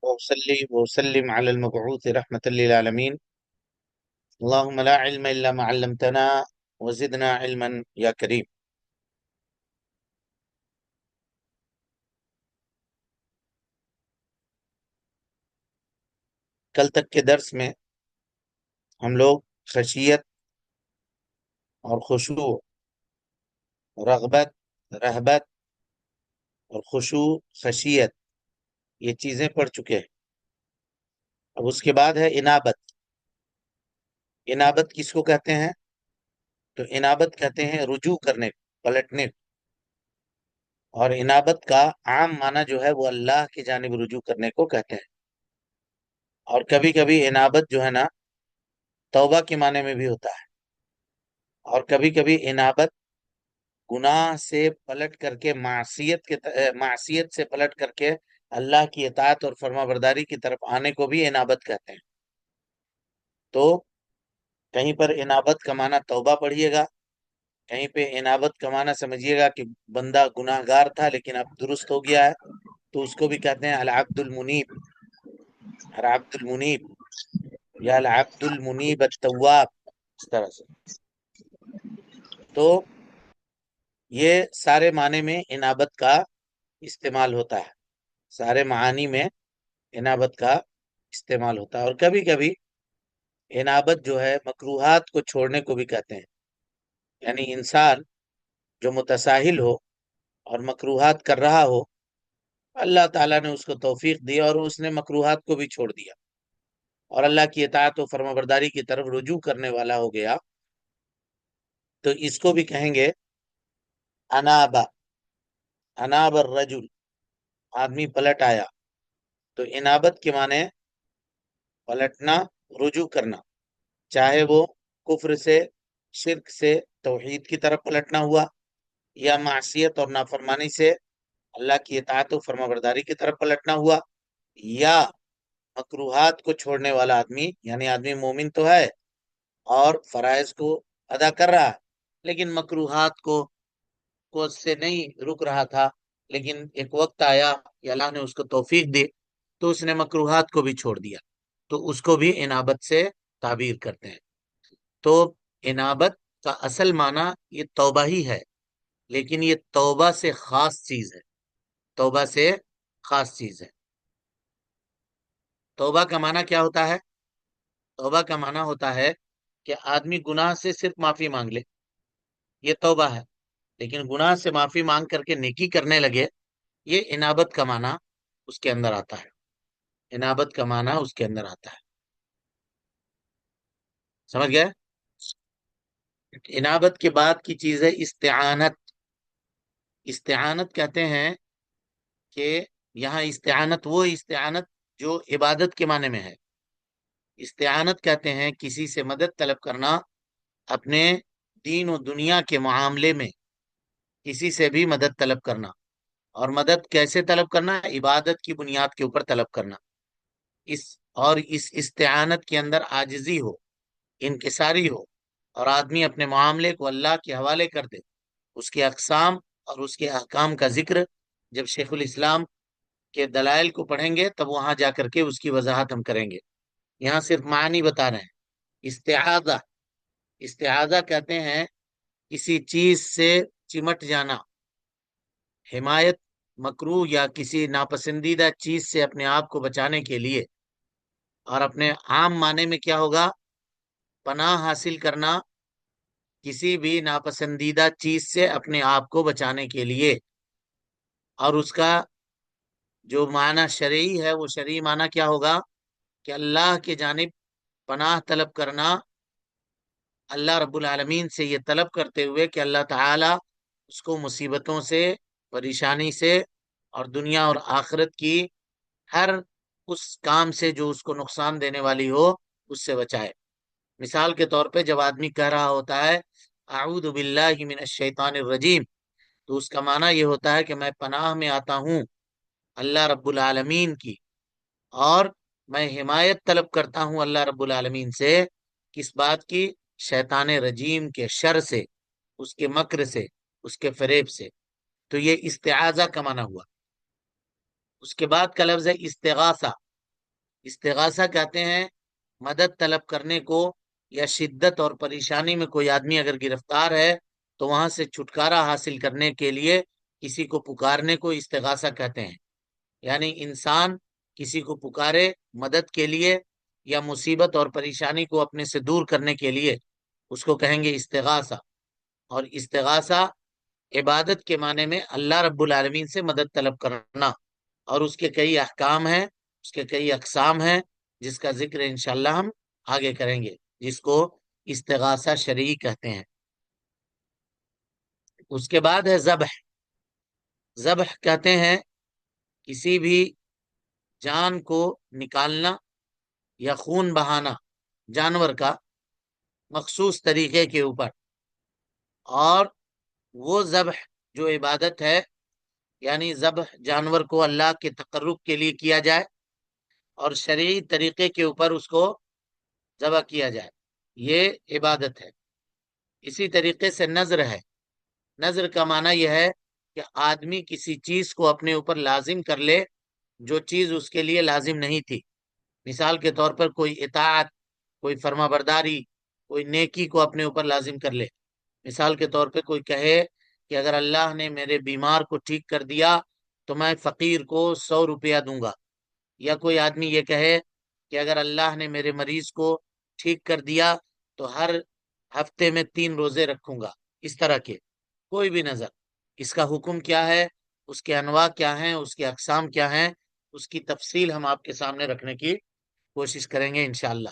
وأصلي وأسلم على المبعوث رحمة للعالمين. اللهم لا علم إلا ما علمتنا وزدنا علما يا كريم. کل تک کے درس میں ہم لوگ خشیت اور خشوع، رغبت، رہبت اور خشوع، خشیت، یہ چیزیں پڑھ چکے ہیں. اب اس کے بعد ہے انابت. انابت کس کو کہتے ہیں؟ تو انابت کہتے ہیں رجوع کرنے، پلٹنے. اور انابت کا عام معنی جو ہے وہ اللہ کی جانب رجوع کرنے کو کہتے ہیں. اور کبھی کبھی انابت جو ہے نا توبہ کے معنی میں بھی ہوتا ہے. اور کبھی کبھی انابت گناہ سے پلٹ کر کے معصیت سے پلٹ کر کے اللہ کی اطاعت اور فرما برداری کی طرف آنے کو بھی انابت کہتے ہیں. تو کہیں پر انابت کا معنی توبہ پڑھیے گا، کہیں پہ انابت کا معنی سمجھیے گا کہ بندہ گناہ گار تھا لیکن اب درست ہو گیا ہے، تو اس کو بھی کہتے ہیں العبد المنیب، العبد المنیب یا العبد المنیب التواب، اس طرح سے. تو یہ سارے معنی میں انابت کا استعمال ہوتا ہے، سارے معانی میں انابت کا استعمال ہوتا ہے. اور کبھی کبھی انابت جو ہے مکروہات کو چھوڑنے کو بھی کہتے ہیں. یعنی انسان جو متساہل ہو اور مکروہات کر رہا ہو، اللہ تعالیٰ نے اس کو توفیق دی اور اس نے مکروہات کو بھی چھوڑ دیا اور اللہ کی اطاعت و فرما برداری کی طرف رجوع کرنے والا ہو گیا، تو اس کو بھی کہیں گے انابا. اناب الرجل، آدمی پلٹ آیا. تو انابت کے معنی پلٹنا، رجوع کرنا، چاہے وہ کفر سے، شرک سے توحید کی طرف پلٹنا ہوا، یا معصیت اور نافرمانی سے اللہ کی اطاعت و فرما برداری کی طرف پلٹنا ہوا، یا مکروہات کو چھوڑنے والا آدمی، یعنی آدمی مومن تو ہے اور فرائض کو ادا کر رہا ہے لیکن مکروہات کو سے نہیں رک رہا تھا، لیکن ایک وقت آیا کہ اللہ نے اس کو توفیق دی تو اس نے مکروہات کو بھی چھوڑ دیا، تو اس کو بھی انابت سے تعبیر کرتے ہیں. تو انابت کا اصل معنی یہ توبہ ہی ہے، لیکن یہ توبہ سے خاص چیز ہے، توبہ سے خاص چیز ہے. توبہ کا معنی کیا ہوتا ہے؟ توبہ کا معنی ہوتا ہے کہ آدمی گناہ سے صرف معافی مانگ لے، یہ توبہ ہے. لیکن گناہ سے معافی مانگ کر کے نیکی کرنے لگے، یہ انابت کا معنی اس کے اندر آتا ہے. انابت کا معنی اس کے اندر آتا ہے. سمجھ گئے؟ انابت کے بعد کی چیز ہے استعانت. استعانت کہتے ہیں کہ یہاں استعانت وہ استعانت جو عبادت کے معنی میں ہے. استعانت کہتے ہیں کسی سے مدد طلب کرنا، اپنے دین و دنیا کے معاملے میں کسی سے بھی مدد طلب کرنا. اور مدد کیسے طلب کرنا؟ عبادت کی بنیاد کے اوپر طلب کرنا. اس اور اس استعانت کے اندر عاجزی ہو، انکساری ہو، اور آدمی اپنے معاملے کو اللہ کے حوالے کر دے. اس کے اقسام اور اس کے احکام کا ذکر جب شیخ الاسلام کے دلائل کو پڑھیں گے تب وہاں جا کر کے اس کی وضاحت ہم کریں گے. یہاں صرف معنی بتا رہے ہیں. استعاذہ، استعاذہ کہتے ہیں کسی چیز سے چمٹ جانا، حمایت، مکروہ یا کسی ناپسندیدہ چیز سے اپنے آپ کو بچانے کے لیے. اور اپنے عام معنی میں کیا ہوگا؟ پناہ حاصل کرنا کسی بھی ناپسندیدہ چیز سے اپنے آپ کو بچانے کے لیے. اور اس کا جو معنی شرعی ہے وہ شرعی معنی کیا ہوگا؟ کہ اللہ کے جانب پناہ طلب کرنا، اللہ رب العالمین سے یہ طلب کرتے ہوئے کہ اللہ تعالی اس کو مصیبتوں سے، پریشانی سے اور دنیا اور آخرت کی ہر اس کام سے جو اس کو نقصان دینے والی ہو اس سے بچائے. مثال کے طور پہ جب آدمی کہہ رہا ہوتا ہے اعوذ باللہ من الشیطان الرجیم، تو اس کا معنی یہ ہوتا ہے کہ میں پناہ میں آتا ہوں اللہ رب العالمین کی، اور میں حمایت طلب کرتا ہوں اللہ رب العالمین سے. کس بات کی؟ شیطان رجیم کے شر سے، اس کے مکر سے، اس کے فریب سے. تو یہ استعاذہ کا معنی ہوا. اس کے بعد کا لفظ ہے استغاثہ. استغاثہ کہتے ہیں مدد طلب کرنے کو، یا شدت اور پریشانی میں کوئی آدمی اگر گرفتار ہے تو وہاں سے چھٹکارا حاصل کرنے کے لیے کسی کو پکارنے کو استغاثہ کہتے ہیں۔ یعنی انسان کسی کو پکارے مدد کے لیے یا مصیبت اور پریشانی کو اپنے سے دور کرنے کے لیے، اس کو کہیں گے استغاثہ۔ اور استغاثہ عبادت کے معنی میں اللہ رب العالمین سے مدد طلب کرنا، اور اس کے کئی احکام ہیں، اس کے کئی اقسام ہیں، جس کا ذکر انشاءاللہ ہم آگے کریں گے، جس کو استغاثہ شرعی کہتے ہیں۔ اس کے بعد ہے ذبح۔ ذبح کہتے ہیں کسی بھی جان کو نکالنا یا خون بہانا جانور کا مخصوص طریقے کے اوپر، اور وہ ذبح جو عبادت ہے، یعنی ذبح جانور کو اللہ کے تقرب کے لیے کیا جائے اور شرعی طریقے کے اوپر اس کو ذبح کیا جائے، یہ عبادت ہے۔ اسی طریقے سے نذر ہے۔ نذر کا معنی یہ ہے کہ آدمی کسی چیز کو اپنے اوپر لازم کر لے جو چیز اس کے لیے لازم نہیں تھی۔ مثال کے طور پر کوئی اطاعت، کوئی فرما برداری، کوئی نیکی کو اپنے اوپر لازم کر لے۔ مثال کے طور پہ کوئی کہے کہ اگر اللہ نے میرے بیمار کو ٹھیک کر دیا تو میں فقیر کو 100 روپیہ دوں گا، یا کوئی آدمی یہ کہے کہ اگر اللہ نے میرے مریض کو ٹھیک کر دیا تو ہر ہفتے میں 3 روزے رکھوں گا۔ اس طرح کے کوئی بھی نظر، اس کا حکم کیا ہے، اس کے انواع کیا ہیں، اس کے اقسام کیا ہیں، اس کی تفصیل ہم آپ کے سامنے رکھنے کی کوشش کریں گے انشاءاللہ۔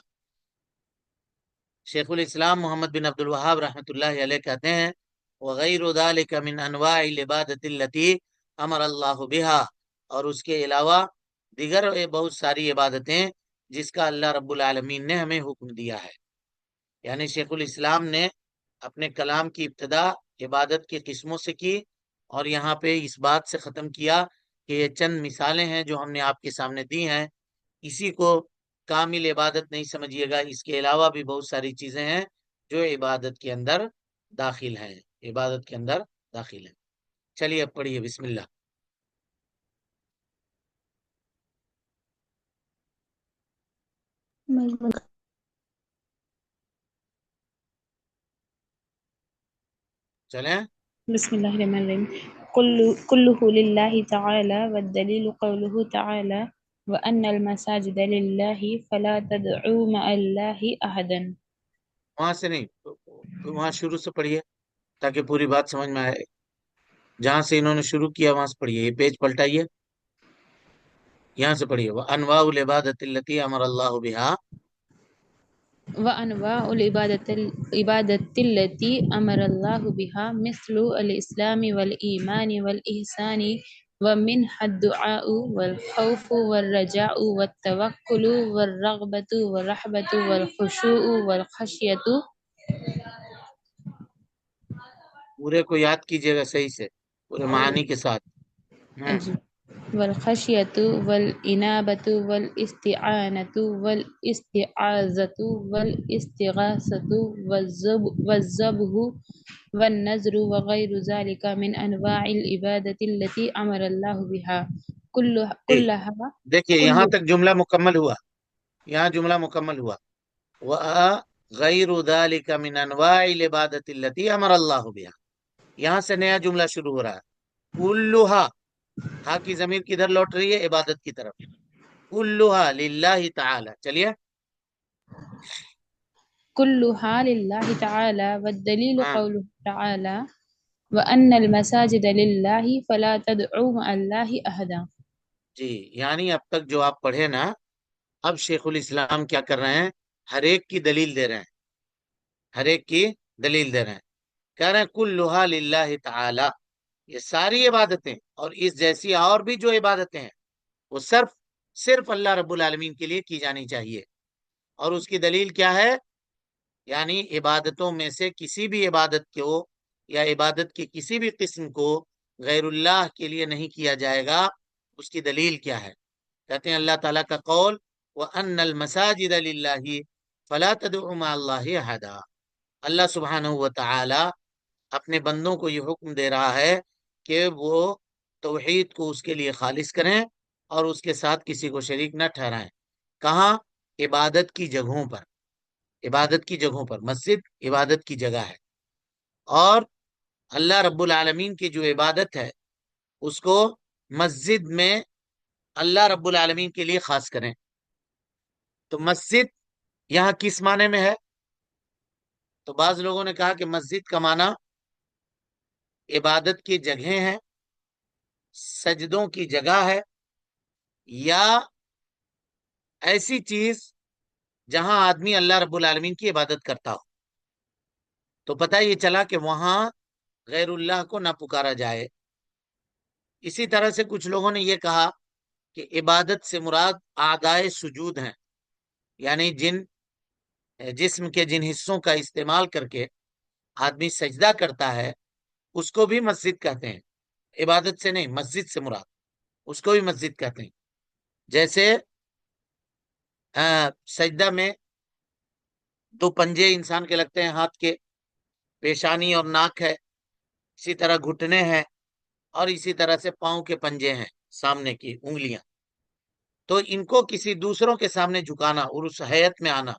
شیخ الاسلام محمد بن عبد الوہاب رحمۃ اللہ علیہ کہتے ہیں وغیر ذلك من انواع العبادت التي امر اللہ بها، اور اس کے علاوہ دیگر بہت ساری عبادتیں جس کا اللہ رب العالمین نے ہمیں حکم دیا ہے۔ یعنی شیخ الاسلام نے اپنے کلام کی ابتدا عبادت کی قسموں سے کی، اور یہاں پہ اس بات سے ختم کیا کہ یہ چند مثالیں ہیں جو ہم نے آپ کے سامنے دی ہیں، اسی کو کامل عبادت نہیں سمجھیے گا، اس کے علاوہ بھی بہت ساری چیزیں ہیں جو عبادت کے اندر داخل ہیں، عبادت کے اندر داخل ہیں۔ چلیے اب پڑھیے، بسم اللہ۔ چلیں۔ بسم الله الرحمن الرحيم. كله لله تعالى والدليل قوله تعالى وأن المساجد لله فلا تدعوا مع الله أحدا. وہاں سے نہیں، وہاں شروع سے پڑھیے تاکہ پوری بات سمجھ میں آئے۔ جہاں سے انہوں نے شروع کیا وہاں سے پڑھیے، یہ پیج پلٹائیے، یہاں سے پڑھیے وانواع العبادت التي امر اللہ بها، وأنواع العبادة التي أمر الله بها مثل الإسلام والإيمان والإحسان ومنها الدعاء والخوف والرجاء والتوكل والرغبة والرهبة والخشوع والخشية. پورے کو یاد کیجیے گا صحیح سے، پورے معانی کے ساتھ۔ والخشية والإنابة والاستعانة والاستعاذة والاستغاثة والذبح والنذر وغير ذلك من أنواع العبادة التي أمر الله بها كلها. دیکھیے یہاں تک جملہ مکمل ہوا، یہاں جملہ مکمل ہوا، وغیر ذلك من انواع العبادت التي امر اللہ بها، یہاں سے نیا جملہ شروع ہو رہا ہے۔ کلھا، ہا کی ضمیر کدھر لوٹ رہی ہے؟ عبادت کی طرف۔ کلھا للہ تعالی، چلیے۔ كلها لله تعالى والدليل قوله تعالى وأن المساجد لله فلا تدعوا مع الله أحدا. جی، یعنی اب تک جو آپ پڑھے نا، اب شیخ الاسلام کیا کر رہے ہیں؟ ہر ایک کی دلیل دے رہے ہیں، ہر ایک کی دلیل دے رہے ہیں۔ کہہ رہے ہیں کلھا للہ تعالی، یہ ساری عبادتیں اور اس جیسی اور بھی جو عبادتیں ہیں وہ صرف اللہ رب العالمین کے لیے کی جانی چاہیے۔ اور اس کی دلیل کیا ہے؟ یعنی عبادتوں میں سے کسی بھی عبادت کو یا عبادت کی کسی بھی قسم کو غیر اللہ کے لیے نہیں کیا جائے گا۔ اس کی دلیل کیا ہے؟ کہتے ہیں اللہ تعالیٰ کا قول وَأَنَّ الْمَسَاجِدَ لِلَّهِ فَلَا تَدْعُوا مَعَ اللَّهِ أَحَدًا، اللہ سبحانہ وتعالی اپنے بندوں کو یہ حکم دے رہا ہے کہ وہ توحید کو اس کے لیے خالص کریں اور اس کے ساتھ کسی کو شریک نہ ٹھہرائیں۔ کہاں؟ عبادت کی جگہوں پر، عبادت کی جگہوں پر، مسجد عبادت کی جگہ ہے، اور اللہ رب العالمین کی جو عبادت ہے اس کو مسجد میں اللہ رب العالمین کے لیے خاص کریں۔ تو مسجد یہاں کس معنی میں ہے؟ تو بعض لوگوں نے کہا کہ مسجد کا معنی عبادت کی جگہیں ہیں، سجدوں کی جگہ ہے، یا ایسی چیز جہاں آدمی اللہ رب العالمین کی عبادت کرتا ہو۔ تو پتہ یہ چلا کہ وہاں غیر اللہ کو نہ پکارا جائے۔ اسی طرح سے کچھ لوگوں نے یہ کہا کہ عبادت سے مراد اعضائے سجود ہیں، یعنی جسم کے جن حصوں کا استعمال کر کے آدمی سجدہ کرتا ہے اس کو بھی مسجد کہتے ہیں، عبادت سے نہیں، مسجد سے مراد اس کو بھی مسجد کہتے ہیں۔ جیسے سجدہ میں دو پنجے انسان کے لگتے ہیں ہاتھ کے، پیشانی اور ناک ہے، اسی طرح گھٹنے ہیں، اور اسی طرح سے پاؤں کے پنجے ہیں، سامنے کی انگلیاں۔ تو ان کو کسی دوسروں کے سامنے جھکانا اور اس حیت میں آنا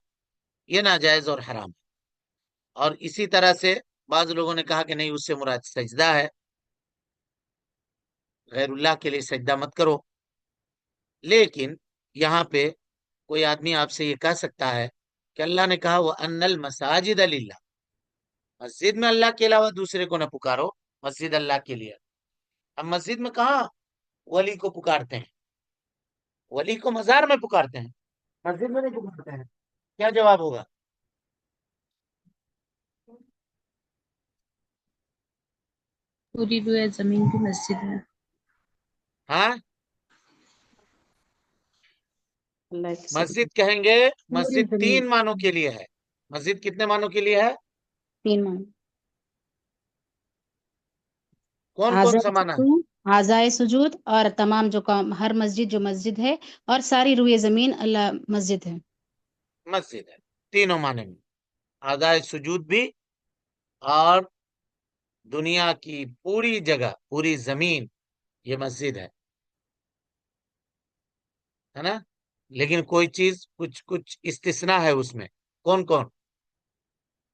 یہ ناجائز اور حرام ہے۔ اور اسی طرح سے بعض لوگوں نے کہا کہ نہیں، اس سے مراد سجدہ ہے، غیر اللہ کے لیے سجدہ مت کرو۔ لیکن یہاں پہ کوئی آدمی آپ سے یہ کہہ سکتا ہے کہ اللہ نے کہا وَأَنَّ الْمَسَاجِدَ لِلَّهِ، مسجد میں اللہ کے علاوہ دوسرے کو نہ پکارو، مسجد اللہ کے لیے۔ اب مسجد میں کہاں ولی کو پکارتے ہیں؟ ولی کو مزار میں پکارتے ہیں، مسجد میں نہیں پکارتے ہیں۔ کیا جواب ہوگا؟ پوری روئے زمین بھی مسجد ہے۔ ہاں، اللہ کی مسجد سبحان کہیں گے، پوری مسجد زمین، 3 معنوں کے لیے ہے۔ مسجد کتنے معنوں کے لیے ہے؟ 3 معنی، کون کون سا معنی ہے؟ اعضائے سجود اور تمام جو کام، ہر مسجد جو مسجد ہے، اور ساری روئے زمین اللہ مسجد ہے۔ مسجد ہے تینوں معنی میں، اعضائے سجود بھی، اور دنیا کی پوری جگہ، پوری زمین یہ مسجد ہے نا؟ لیکن کوئی چیز کچھ کچھ استثناء ہے اس میں۔ کون کون؟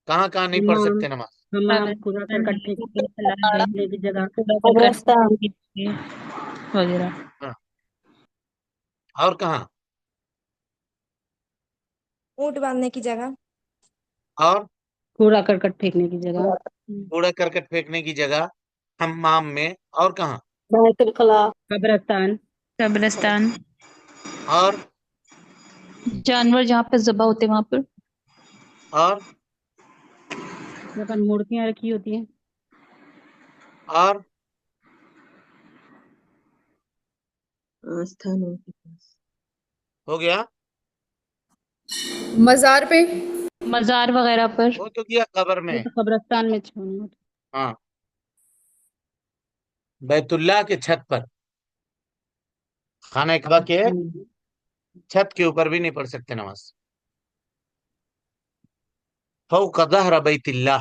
کہاں کہاں نہیں پڑھ حمام، سکتے نماز؟ حمام، کوڑا کرکٹ پھینکنے کی جگہ، قبرستان وغیرہ۔ ہاں، اور کہاں؟ اونٹ باندھنے کی جگہ، اور کوڑا کرکٹ پھینکنے کی جگہ، کوڑا کرکٹ پھینکنے کی جگہ، حمام میں، اور کہاں؟ بیت الخلاء، قبرستان، قبرستان، اور جانور جہاں پہ ذبح ہوتے ہیں وہاں پر۔ اور جہاں پر مورتیاں رکھی ہوتی ہیں، اور آستھانوں کے پاس، ہو گیا؟ مزار پہ، مزار وغیرہ پر۔ وہ تو کیا قبر وہ میں۔ تو قبرستان میں چھوڑنا ہوتا ہاں، بیت اللہ کے چھت پر، خانہ کعبہ کے ہے۔ چھت کے اوپر بھی نہیں پڑھ سکتے نماز۔ فوق ظہر بیت اللہ،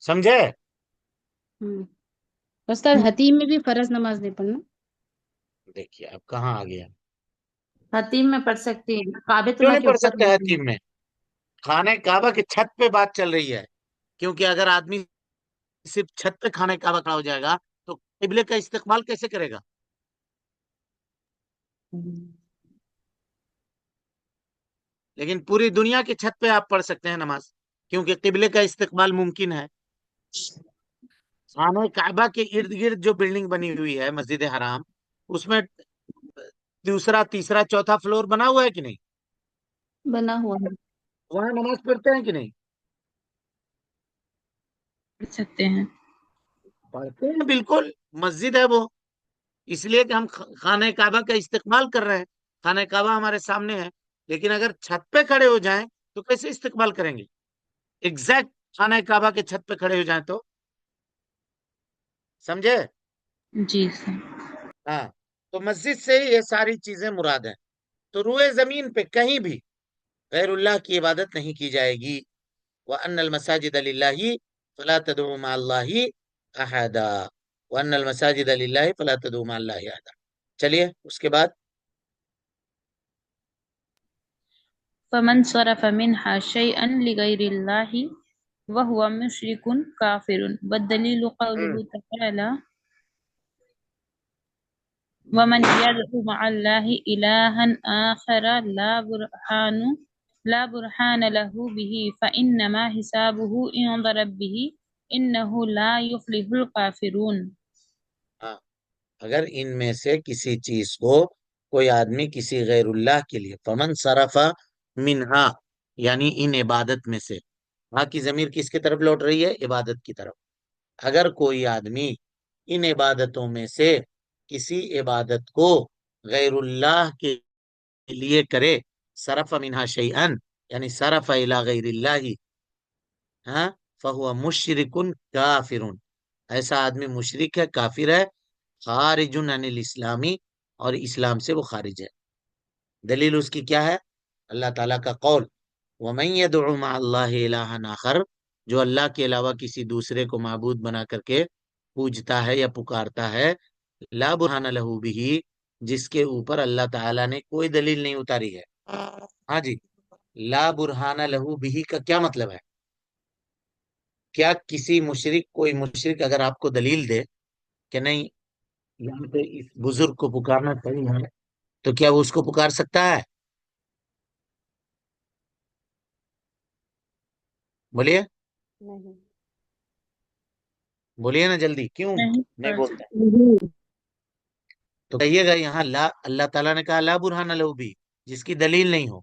سمجھے؟ استاد حتیم میں بھی فرض نماز نہیں پڑھنا؟ دیکھیے اب کہاں آ گیا۔ حتیم میں پڑھ سکتے ہیں، کعبۃ کیوں اللہ نہیں کے پڑھ اوپر سکتے نہیں۔ حتیم میں؟ خانہ کعبہ کے چھت پہ بات چل رہی ہے، کیونکہ اگر آدمی صرف چھت پہ خانہ کعبہ کھڑا ہو جائے گا تو قبلے کا استقبال کیسے کرے گا؟ لیکن پوری دنیا کے چھت پہ آپ پڑھ سکتے ہیں نماز، کیونکہ قبلے کا استقبال ممکن ہے۔ خانہ کعبہ کے ارد گرد جو بلڈنگ بنی ہوئی ہے مسجد حرام، اس میں دوسرا تیسرا چوتھا فلور بنا ہوا ہے کہ نہیں؟ بنا ہوا ہے، وہاں نماز پڑھتے ہیں کہ نہیں؟ پڑھ سکتے ہیں۔ پڑھتے ہیں، بالکل مسجد ہے وہ، اس لیے کہ ہم خانہ کعبہ کا استقبال کر رہے ہیں، خانہ کعبہ ہمارے سامنے ہے۔ لیکن اگر چھت پہ کھڑے ہو جائیں تو کیسے استقبال کریں گے؟ ایگزیکٹ خانہ کعبہ کے چھت پہ کھڑے ہو جائیں تو، سمجھے؟ جی سر۔ ہاں، تو مسجد سے یہ ساری چیزیں مراد ہیں۔ تو روئے زمین پہ کہیں بھی غیر اللہ کی عبادت نہیں کی جائے گی۔ وَأَنَّ الْمَسَاجِدَ لِلَّهِ فَلَا تَدْعُوا مَعَ اللَّهِ أَحَدًا وَأَنَّ الْمَسَاجِدَ لِلَّهِ فَلَا تَدْعُوا مَعَ اللَّهِ أَحَدًا۔ چلیے اس کے بعد فمن صرف منها شيئا لغير الله وهو مشرك كافر والدليل قوله تعالى ومن يدعو مع الله إلها آخر لا برهان له به فإنما حسابه عند ربه إنه لا يفلح الكافرون. ہاں، اگر ان میں سے کسی چیز کو کوئی آدمی کسی غیر اللہ کے لیے، فمن صرفا منہا یعنی ان عبادت میں سے، ہاں کی ضمیر کس کی طرف لوٹ رہی ہے؟ عبادت کی طرف. اگر کوئی آدمی ان عبادتوں میں سے کسی عبادت کو غیر اللہ کے لیے کرے، صرف منہا شیئن یعنی صرف الی غیر اللہ، ہاں فہو مشرک کافر، ایسا آدمی مشرک ہے، کافر ہے، خارج عن الاسلامی اور اسلام سے وہ خارج ہے. دلیل اس کی کیا ہے؟ اللہ تعالیٰ کا قول وَمَن يَدْعُ مَعَ اللَّهِ إِلَٰهًا آخَرَ، جو اللہ کے علاوہ کسی دوسرے کو معبود بنا کر کے پوجتا ہے یا پکارتا ہے، لا برہان لہ بہ، جس کے اوپر اللہ تعالیٰ نے کوئی دلیل نہیں اتاری ہے. ہاں جی، لا برہان لہ بہ کا کیا مطلب ہے؟ کیا کسی مشرک، کوئی مشرک اگر آپ کو دلیل دے کہ نہیں یہاں پہ اس بزرگ کو پکارنا صحیح ہے، تو کیا وہ اس کو پکار سکتا ہے؟ بولیے نہیں. بولیے نا جلدی، کیوں نہیں نہیں کر بولتے؟ سکتے. تو کہیے گا یہاں لا، اللہ تعالیٰ نے کہا لا برہان لہ بھی، جس کی دلیل نہیں ہو.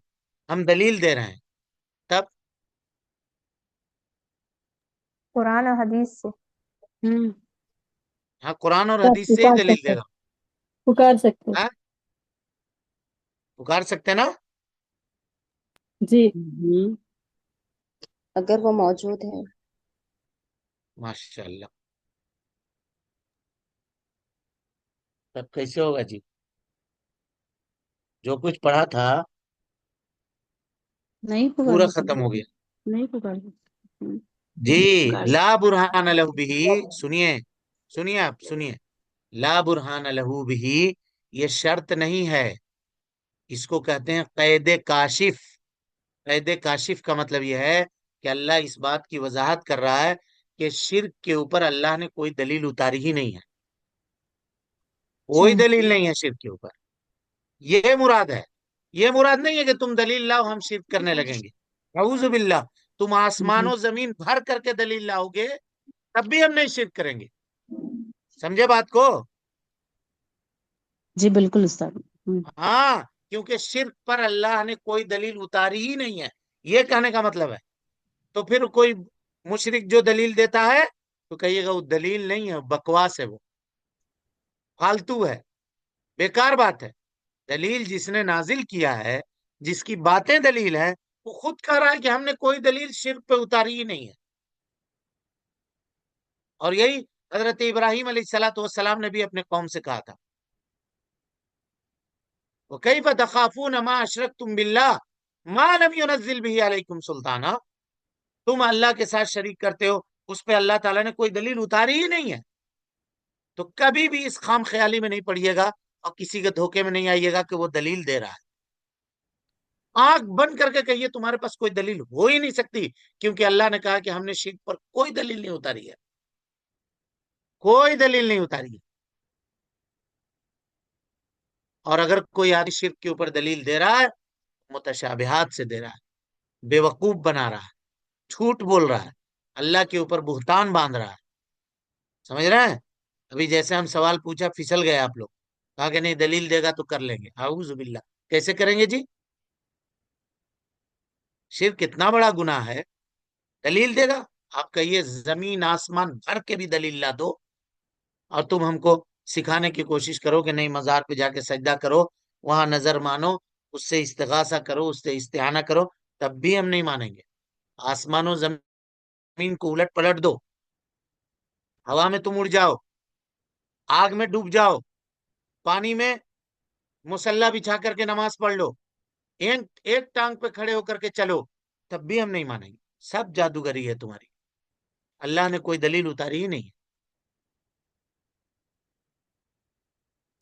ہم دلیل دے رہے ہیں تب، قرآن اور حدیث سے ہاں قرآن اور حدیث سے ہی پکار دلیل سکتے دے ہیں. رہا ہوں. پکار سکتے ہاں پکار سکتے نا؟ جی. اگر وہ موجود ہے. ماشاء اللہ. تب کیسے ہوگا جی؟ جو کچھ پڑھا تھا نہیں پورا پکار ختم ہو گیا. نہیں پکار جی لا برہان لہ بھی، سنیے سنیے آپ سنیے، لا برہان لہ بھی یہ شرط نہیں ہے، اس کو کہتے ہیں قید کاشف. قید کاشف کا مطلب یہ ہے کہ اللہ اس بات کی وضاحت کر رہا ہے کہ شرک کے اوپر اللہ نے کوئی دلیل اتاری ہی نہیں ہے، کوئی دلیل نہیں ہے شرک کے اوپر. یہ مراد ہے، یہ مراد نہیں ہے کہ تم دلیل لاؤ ہم شرک کرنے لگیں گے. اعوذ باللہ، تم آسمان و زمین بھر کر کے دلیل لاؤ گے تب بھی ہم نہیں شرک کریں گے. سمجھے بات کو؟ جی بالکل استاد. ہاں، کیونکہ شرک پر اللہ نے کوئی دلیل اتاری ہی نہیں ہے، یہ کہنے کا مطلب ہے. تو پھر کوئی مشرک جو دلیل دیتا ہے تو کہیے گا وہ دلیل نہیں ہے، بکواس ہے، وہ فالتو ہے، بیکار بات ہے. دلیل جس نے نازل کیا ہے، جس کی باتیں دلیل ہے، وہ خود کہہ رہا ہے کہ ہم نے کوئی دلیل شرک پہ اتاری ہی نہیں ہے. اور یہی حضرت ابراہیم علیہ الصلوۃ والسلام نے بھی اپنے قوم سے کہا تھا وَكَيْفَ تَخَافُونَ مَا أَشْرَكْتُمْ بِاللَّهِ مَا لَمْ يُنَزِّلْ بِهِ عَلَيْكُمْ سُلْطَانًا، تم اللہ کے ساتھ شریک کرتے ہو اس پہ اللہ تعالیٰ نے کوئی دلیل اتاری ہی نہیں ہے. تو کبھی بھی اس خام خیالی میں نہیں پڑیے گا اور کسی کے دھوکے میں نہیں آئیے گا کہ وہ دلیل دے رہا ہے. آنکھ بند کر کے کہیے تمہارے پاس کوئی دلیل ہو ہی نہیں سکتی، کیونکہ اللہ نے کہا کہ ہم نے شرک پر کوئی دلیل نہیں اتاری ہے، کوئی دلیل نہیں اتاری ہے. اور اگر کوئی آدمی شرک کے اوپر دلیل دے رہا ہے، متشابہات سے دے رہا ہے، بے وقوف بنا رہا ہے، جھوٹ بول رہا ہے، اللہ کے اوپر بہتان باندھ رہا ہے. سمجھ رہے ہیں؟ ابھی جیسے ہم سوال پوچھا پھسل گئے آپ لوگ، کہا کہ نہیں دلیل دے گا تو کر لیں گے. اعوذ باللہ، کیسے کریں گے جی؟ شرک کتنا بڑا گناہ ہے، دلیل دے گا؟ آپ کہیے زمین آسمان بھر کے بھی دلیل لا دو اور تم ہم کو سکھانے کی کوشش کرو کہ نہیں مزار پہ جا کے سجدہ کرو، وہاں نظر مانو، اس سے استغاثہ کرو، اس سے استعانہ کرو، تب بھی ہم نہیں مانیں گے. آسمان و زمین کو الٹ پلٹ دو، ہوا میں تم اڑ جاؤ، آگ میں ڈوب جاؤ، پانی میں مسلح بچھا کر کے نماز پڑھ لو، ایک ٹانگ پہ کھڑے ہو کر کے چلو، تب بھی ہم نہیں مانیں گے. سب جادوگری ہے تمہاری، اللہ نے کوئی دلیل اتاری ہی نہیں.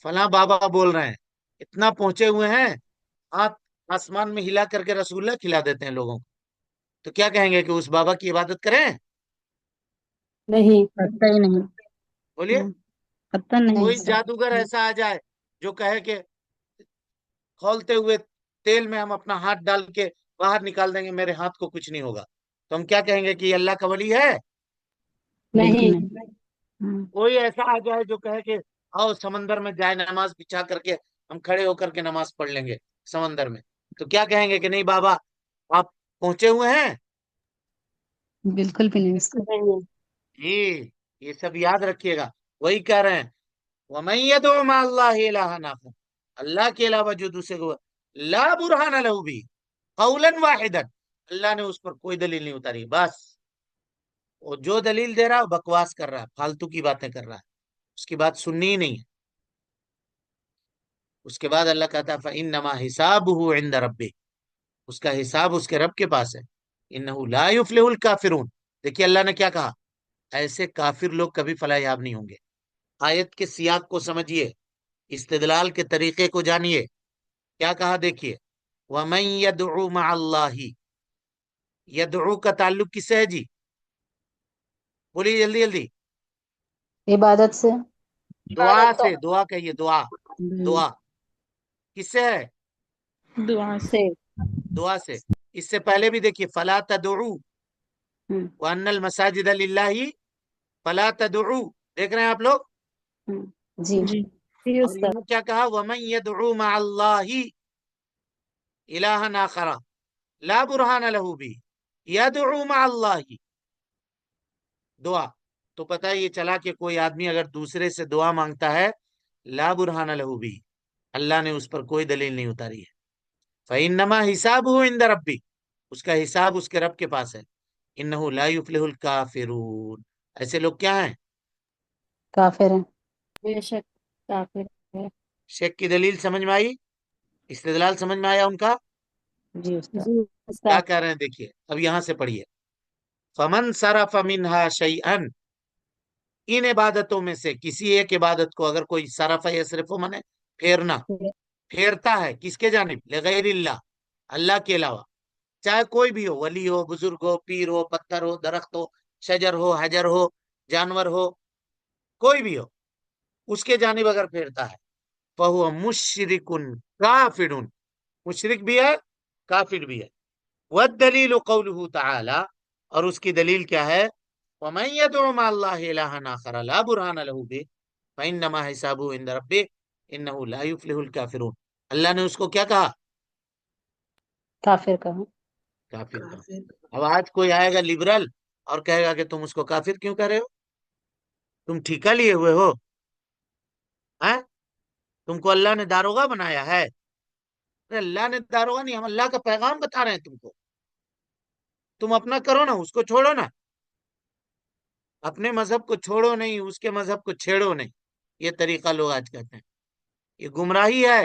فلاں بابا بول رہے ہیں، اتنا پہنچے ہوئے ہیں، ہاتھ آسمان میں ہلا کر کے رسول اللہ کھلا دیتے ہیں لوگوں کو، تو کیا کہیں گے کہ اس بابا کی عبادت کریں؟ نہیں، قطعی نہیں۔ بولیے، قطعا نہیں کوئی سر جادوگر ایسا آ جائے جو کہے کہ کھولتے ہوئے تیل میں ہم اپنا ہاتھ ڈال کے باہر نکال دیں گے، میرے ہاتھ کو کچھ نہیں ہوگا، تو ہم کیا کہیں گے کہ یہ اللہ کا ولی ہے؟ بالکل نہیں، نہیں۔ ہاں، کوئی ایسا آ جائے جو کہے کہ آؤ سمندر میں جائے نماز بچھا کر کے ہم کھڑے ہو کر کے نماز پڑھ لیں گے سمندر میں، تو کیا کہیں گے کہ نہیں بابا آپ پہنچے ہوئے ہیں؟ بالکل بھی نہیں سر۔ نہیں، جی، یہ سب یاد رکھیے گا، وہی کہہ رہے ہیں وَمَن يَدْعُ مَعَ اللَّهِ إِلَٰهًا آخَرَ، اللہ کے علاوہ جو دوسرے کو لا برہان لہ بھی قولا واحدا، اللہ نے اس پر کوئی دلیل نہیں اتاری، بس وہ جو دلیل دے رہا ہے بکواس کر رہا ہے، فالتو کی باتیں کر رہا ہے، اس کی بات سننی ہی نہیں ہے۔ اس کے بعد اللہ کہتا ہے فَإِنَّمَا حِسَابُهُ عِندَ رَبِّهِ، اس کا حساب اس کے رب کے پاس ہے، إِنَّهُ لَا يُفْلِحُ الْكَافِرُونَ، دیکھیے اللہ نے کیا کہا، ایسے کافر لوگ کبھی فلاح یاب نہیں ہوں گے۔ آیت کے سیاق کو سمجھیے، استدلال کے طریقے کو جانیے، کیا کہا دیکھیے وَمَن يَدْعُ مَعَ اللَّهِ، یدعو کا تعلق کس سے ہے جی؟ بولیے جلدی جلدی، عبادت سے۔ دعا سے، دعا کہیے، دعا، ہم، دعا کس سے ہے؟ دعا سے۔ سے، دعا سے۔ اس سے پہلے بھی دیکھیے فلا تدعو ہم، وان المساجد للہ فلا تدعو، دیکھ رہے ہیں آپ لوگ؟ ہم، جی۔ جی جی اور استاد، یہاں کیا کہا ومن يدعو مع اللہ الہا آخر لا برہان لہ بھی یدعو مع اللہ، دعا، تو پتہ یہ چلا کہ کوئی آدمی اگر دوسرے سے دعا مانگتا ہے لا برہان لہ بھی، اللہ نے اس پر کوئی دلیل نہیں اتاری ہے، فإنما حسابه عند ربی، اس کا حساب اس کے رب کے پاس ہے، انہ لا یفلح الکافرون، ایسے لوگ کیا ہیں؟ کافر ہیں۔ بے شک کافر ہے۔ شیخ کی دلیل سمجھ میں آئی؟ استدلال سمجھ میں آیا ان کا؟ جی استاد۔ جی کیا استاد، کہہ رہے ہیں دیکھیے، اب یہاں سے پڑھیے فمن صرف منها شیئا، ان عبادتوں میں سے کسی ایک عبادت کو اگر کوئی صرف یصرف منے پھیرنا، پھیرتا ہے کس کے جانب؟ لغیر اللہ، اللہ کے علاوہ، چاہے کوئی بھی ہو، ولی ہو، بزرگ ہو، پیر ہو، پتھر ہو، درخت ہو، شجر ہو، حجر ہو، جانور ہو، کوئی بھی ہو، اس کے جانب اگر پھیرتا ہے فہو مشرک کافر، مشرک بھی ہے کافر بھی ہے، والدلیل قوله تعالی، اور اس کی دلیل کیا ہے ومن يدعو مع الله الها آخر لا برهان له به فانما حسابه عند ربه انه لا يفلح الكافرون، اللہ نے اس کو کیا کہا؟ کافر کہا۔ کافر کہا۔ اب آج کوئی آئے گا لبرل اور کہے گا کہ تم اس کو کافر کیوں کہہ رہے ہو؟ تم ٹھیکہ لیے ہوئے ہو؟ ہیں؟ تم کو اللہ نے داروغہ بنایا ہے؟ ارے اللہ نے داروغہ نہیں، ہم اللہ کا پیغام بتا رہے ہیں تم کو، تم اپنا کرو نا، اس کو چھوڑو نا، اپنے مذہب کو چھوڑو نہیں، اس کے مذہب کو چھیڑو نہیں، یہ طریقہ لوگ آج کہتے ہیں، یہ گمراہی ہے،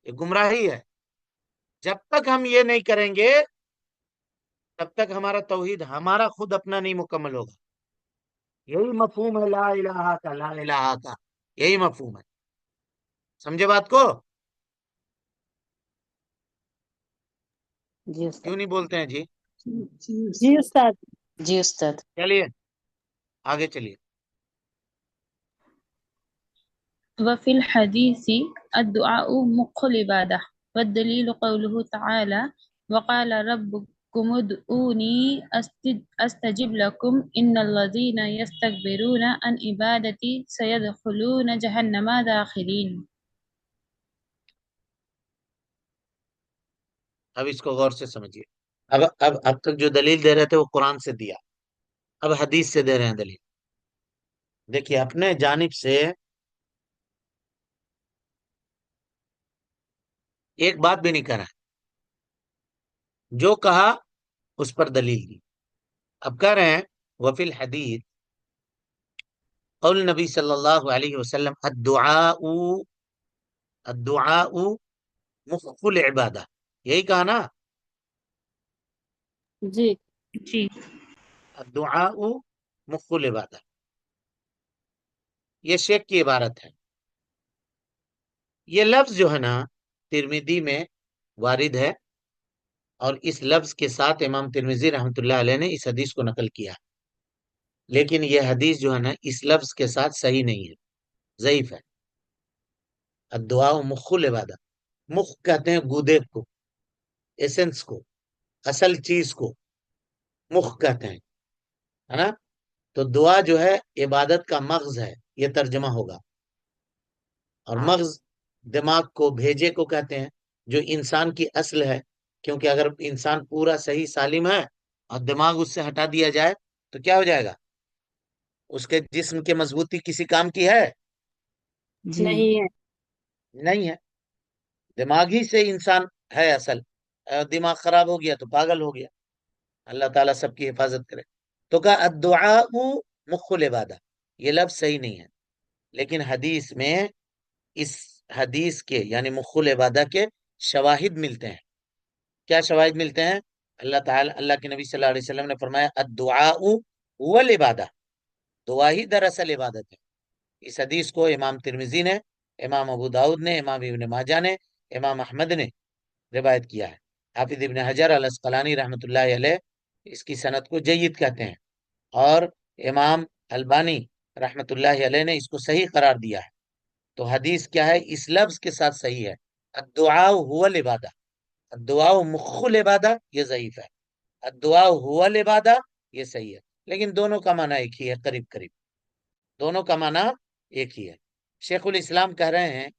یہ گمراہی ہے، جب تک ہم یہ نہیں کریں گے تب تک ہمارا توحید ہمارا خود اپنا نہیں مکمل ہوگا، یہی مفہوم ہے لا الہ کا، لا الہ کا، یہی مفہوم ہے، سمجھے بات کو؟ جی استاد۔ کیوں نہیں بولتے ہیں جی؟ جی استاد، جی استاد۔ چلیے آگے چلیے، وفي الحديث الدعاء مخ العبادة والدليل قوله تعالى وقال ربكم ادعوني أستجب لكم إن الذين يستكبرون عن عبادتي سيدخلون جهنم داخلين۔ اب اس کو غور سے سمجھیے، اب تک جو دلیل دے رہے تھے وہ قرآن سے دیا، اب حدیث سے دے رہے ہیں دلیل، دیکھیے اپنے جانب سے ایک بات بھی نہیں کرا، جو کہا اس پر دلیل دی، اب کہہ رہے ہیں وفی الحدیث قول نبی صلی اللہ علیہ وسلم الدعاء مخ العبادہ، یہی کہا نا، جی جی الدعاء مخ العبادہ، یہ شیخ کی عبارت ہے، یہ لفظ جو ہے نا ترمذی میں وارد ہے، اور اس لفظ کے ساتھ امام ترمذی رحمۃ اللہ علیہ نے اس حدیث کو نقل کیا، لیکن یہ حدیث جو ہے نا اس لفظ کے ساتھ صحیح نہیں ہے، ضعیف ہے۔ الدعاء مخ العبادہ، مخ کہتے ہیں گودے کو، ایسنس کو، اصل چیز کو مخ کہتے ہیں، ہے نا؟ تو دعا جو ہے عبادت کا مغز ہے، یہ ترجمہ ہوگا۔ اور مغز دماغ کو، بھیجے کو کہتے ہیں، جو انسان کی اصل ہے، کیونکہ اگر انسان پورا صحیح سالم ہے اور دماغ اس سے ہٹا دیا جائے تو کیا ہو جائے گا؟ اس کے جسم کی مضبوطی کسی کام کی ہے؟ جی نہیں ہے۔ نہیں ہے۔ دماغ ہی سے انسان ہے اصل، دماغ خراب ہو گیا تو پاگل ہو گیا۔ اللہ تعالیٰ سب کی حفاظت کرے۔ تو کہا الدعاء مخ العبادہ، یہ لفظ صحیح نہیں ہے، لیکن حدیث میں اس حدیث کے یعنی مخ العبادہ کے شواہد ملتے ہیں۔ کیا شواہد ملتے ہیں؟ اللہ تعالیٰ، اللہ کے نبی صلی اللہ علیہ وسلم نے فرمایا الدعاء هو العبادہ، دعا ہی دراصل عبادت ہے۔ اس حدیث کو امام ترمذی نے، امام ابو داؤد نے، امام ابن ماجہ نے، امام احمد نے روایت کیا ہے۔ حافظ ابن حجر الاسقلانی رحمۃ اللہ علیہ اس کی سند کو جید کہتے ہیں، اور امام البانی رحمۃ اللہ علیہ نے اس کو صحیح قرار دیا ہے۔ تو حدیث کیا ہے؟ اس لفظ کے ساتھ صحیح ہے، الدعاء هو العبادہ، الدعاء مخ العبادہ یہ ضعیف ہے، الدعاء هو العبادہ یہ صحیح ہے، لیکن دونوں کا معنی ایک ہی ہے، قریب قریب دونوں کا معنی ایک ہی ہے۔ شیخ الاسلام کہہ رہے ہیں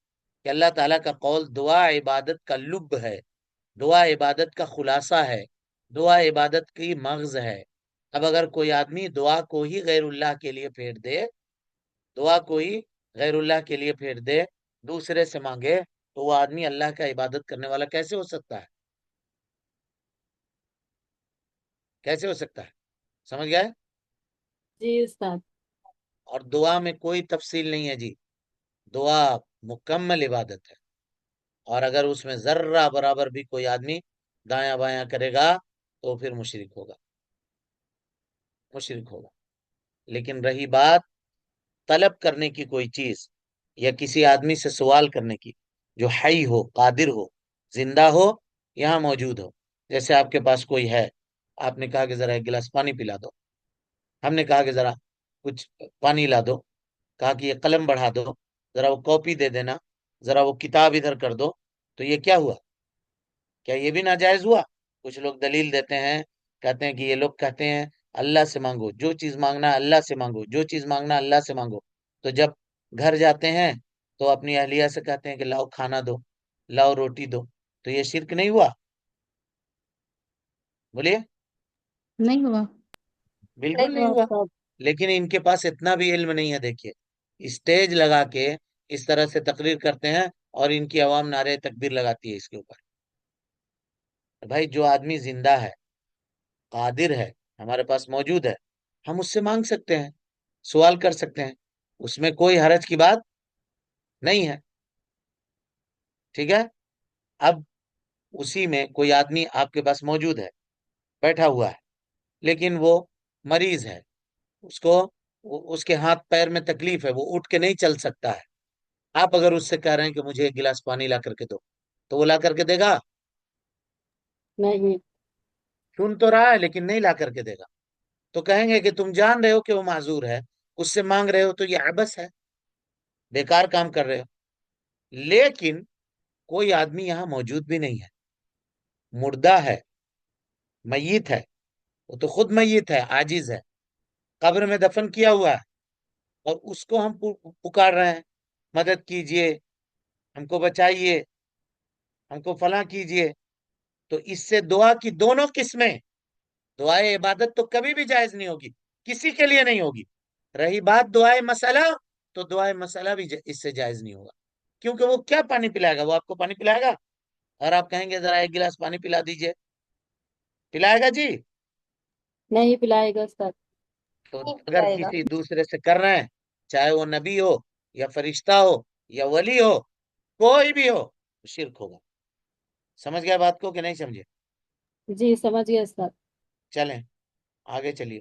کہ اللہ تعالیٰ کا قول دعا عبادت کا لب ہے، دعا عبادت کا خلاصہ ہے، دعا عبادت کی مغز ہے۔ اب اگر کوئی آدمی دعا کو ہی غیر اللہ کے لیے پھیر دے، دعا کو ہی غیر اللہ کے لیے پھیر دے، دوسرے سے مانگے، تو وہ آدمی اللہ کا عبادت کرنے والا کیسے ہو سکتا ہے؟ کیسے ہو سکتا ہے؟ سمجھ گئے؟ جی استاد۔ اور دعا میں کوئی تفصیل نہیں ہے جی، دعا مکمل عبادت ہے، اور اگر اس میں ذرہ برابر بھی کوئی آدمی دایاں بایاں کرے گا تو پھر مشرک ہوگا، مشرک ہوگا۔ لیکن رہی بات طلب کرنے کی کوئی چیز، یا کسی آدمی سے سوال کرنے کی جو حی ہو، قادر ہو، زندہ ہو، یہاں موجود ہو، جیسے آپ کے پاس کوئی ہے، آپ نے کہا کہ ذرا ایک گلاس پانی پلا دو، ہم نے کہا کہ ذرا کچھ پانی لا دو، کہا کہ یہ قلم بڑھا دو، ذرا وہ کاپی دے دینا، ذرا وہ کتاب ادھر کر دو، تو یہ کیا ہوا؟ کیا یہ بھی ناجائز ہوا؟ کچھ لوگ دلیل دیتے ہیں، کہتے ہیں کہ یہ لوگ کہتے ہیں اللہ سے مانگو، جو چیز مانگنا اللہ سے مانگو، جو چیز مانگنا اللہ سے مانگو، تو جب گھر جاتے ہیں تو اپنی اہلیہ سے کہتے ہیں کہ لاؤ کھانا دو، لاؤ روٹی دو، تو یہ شرک نہیں ہوا؟ بولیے۔ نہیں ہوا۔ بالکل نہیں نہیں ہوا ہوا۔ استاد۔ لیکن ان کے پاس اتنا بھی علم نہیں ہے، دیکھیے اسٹیج لگا کے اس طرح سے تقریر کرتے ہیں، اور ان کی عوام نعرے تکبیر لگاتی ہے اس کے اوپر۔ بھائی جو آدمی زندہ ہے، قادر ہے، ہمارے پاس موجود ہے، ہم اس سے مانگ سکتے ہیں، سوال کر سکتے ہیں، اس میں کوئی حرج کی بات نہیں ہے، ٹھیک ہے؟ اب اسی میں کوئی آدمی آپ کے پاس موجود ہے، بیٹھا ہوا ہے، لیکن وہ مریض ہے، اس کو اس کے ہاتھ پیر میں تکلیف ہے، وہ اٹھ کے نہیں چل سکتا ہے، آپ اگر اس سے کہہ رہے ہیں کہ مجھے ایک گلاس پانی لا کر کے دو، تو وہ لا کر کے دے گا؟ نہیں۔ سن تو رہا ہے لیکن نہیں لا کر کے دے گا، تو کہیں گے کہ تم جان رہے ہو کہ وہ معذور ہے، اس سے مانگ رہے ہو، تو یہ عبث ہے، بیکار کام کر رہے ہو۔ لیکن کوئی آدمی یہاں موجود بھی نہیں ہے، مردہ ہے، میت ہے، وہ تو خود میت ہے، عاجز ہے، قبر میں دفن کیا ہوا ہے، اور اس کو ہم پکار رہے ہیں مدد کیجئے، ہم کو بچائیے، ہم کو فلاں کیجئے، تو اس سے دعا کی دونوں قسمیں، دعائے عبادت تو کبھی بھی جائز نہیں ہوگی، کسی کے لیے نہیں ہوگی۔ رہی بات دعائے مسئلہ، تو دعائے مسئلہ بھی اس سے جائز نہیں ہوگا، کیونکہ وہ کیا پانی پلائے گا؟ وہ آپ کو پانی پلائے گا؟ اور آپ کہیں گے ذرا ایک گلاس پانی پلا دیجئے، پلائے گا جی؟ نہیں پلائے گا استاد۔ تو نہیں اگر پلائے گا۔ کسی دوسرے سے کر رہے ہیں، چاہے وہ نبی ہو یا فرشتہ ہو یا ولی ہو، کوئی بھی ہو، شرک ہوگا۔ سمجھ گیا بات کو کہ نہیں سمجھے؟ جی سمجھ گیا استاد۔ چلیں آگے چلیے۔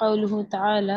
قوله تعالى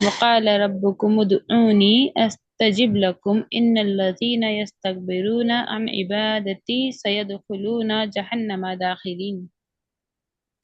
وقال ربكم ادعوني أستجب لكم إن الذين يستكبرون عن عبادتي سيدخلون جهنم داخلين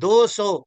200